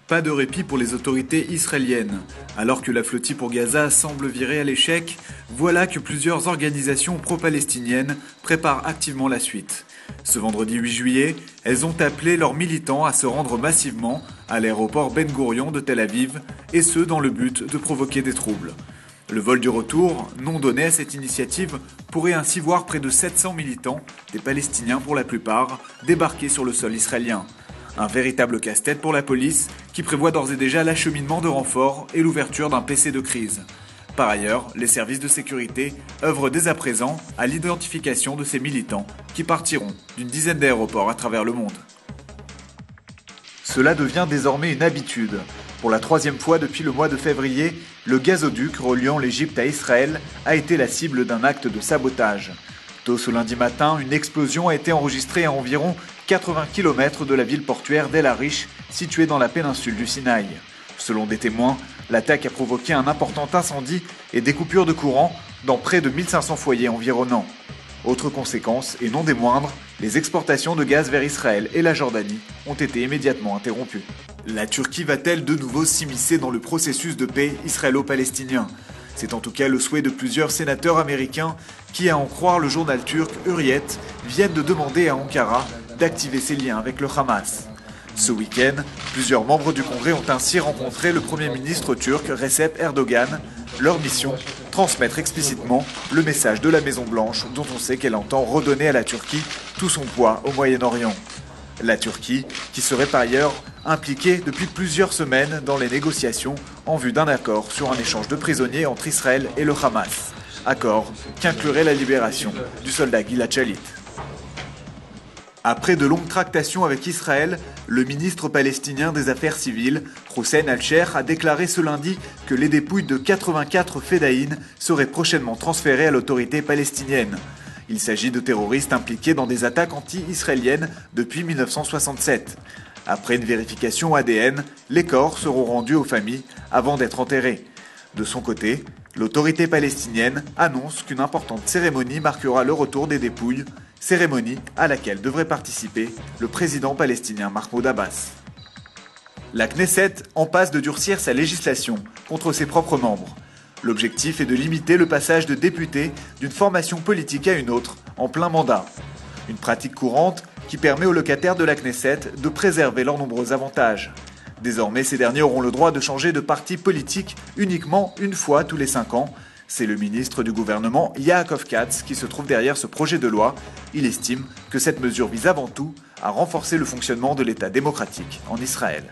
Pas de répit pour les autorités israéliennes. Alors que la flottille pour Gaza semble virer à l'échec, voilà que plusieurs organisations pro-palestiniennes préparent activement la suite. Ce vendredi 8 juillet, elles ont appelé leurs militants à se rendre massivement à l'aéroport Ben Gourion de Tel Aviv, et ce dans le but de provoquer des troubles. Le vol du retour, non donné à cette initiative, pourrait ainsi voir près de 700 militants, des Palestiniens pour la plupart, débarquer sur le sol israélien. Un véritable casse-tête pour la police, qui prévoit d'ores et déjà l'acheminement de renforts et l'ouverture d'un PC de crise. Par ailleurs, les services de sécurité œuvrent dès à présent à l'identification de ces militants qui partiront d'une dizaine d'aéroports à travers le monde. Cela devient désormais une habitude. Pour la troisième fois depuis le mois de février, le gazoduc reliant l'Égypte à Israël a été la cible d'un acte de sabotage. Tôt ce lundi matin, une explosion a été enregistrée à environ 80 km de la ville portuaire d'El Arish, située dans la péninsule du Sinaï. Selon des témoins, l'attaque a provoqué un important incendie et des coupures de courant dans près de 1500 foyers environnants. Autre conséquence, et non des moindres, les exportations de gaz vers Israël et la Jordanie ont été immédiatement interrompues. La Turquie va-t-elle de nouveau s'immiscer dans le processus de paix israélo-palestinien ? C'est en tout cas le souhait de plusieurs sénateurs américains qui, à en croire le journal turc Hurriyet, viennent de demander à Ankara d'activer ses liens avec le Hamas. Ce week-end, plusieurs membres du Congrès ont ainsi rencontré le Premier ministre turc Recep Erdogan. Leur mission, transmettre explicitement le message de la Maison-Blanche dont on sait qu'elle entend redonner à la Turquie tout son poids au Moyen-Orient. La Turquie, qui serait par ailleurs impliquée depuis plusieurs semaines dans les négociations en vue d'un accord sur un échange de prisonniers entre Israël et le Hamas. Accord qu'inclurait la libération du soldat Gilad Shalit. Après de longues tractations avec Israël, le ministre palestinien des Affaires civiles, Hussein Al-Sheikh, a déclaré ce lundi que les dépouilles de 84 fédayines seraient prochainement transférées à l'autorité palestinienne. Il s'agit de terroristes impliqués dans des attaques anti-israéliennes depuis 1967. Après une vérification ADN, les corps seront rendus aux familles avant d'être enterrés. De son côté, l'autorité palestinienne annonce qu'une importante cérémonie marquera le retour des dépouilles, cérémonie à laquelle devrait participer le président palestinien Mahmoud Abbas. La Knesset en passe de durcir sa législation contre ses propres membres. L'objectif est de limiter le passage de députés d'une formation politique à une autre en plein mandat. Une pratique courante qui permet aux locataires de la Knesset de préserver leurs nombreux avantages. Désormais, ces derniers auront le droit de changer de parti politique uniquement une fois tous les 5 ans. C'est le ministre du gouvernement Yaakov Katz qui se trouve derrière ce projet de loi. Il estime que cette mesure vise avant tout à renforcer le fonctionnement de l'État démocratique en Israël.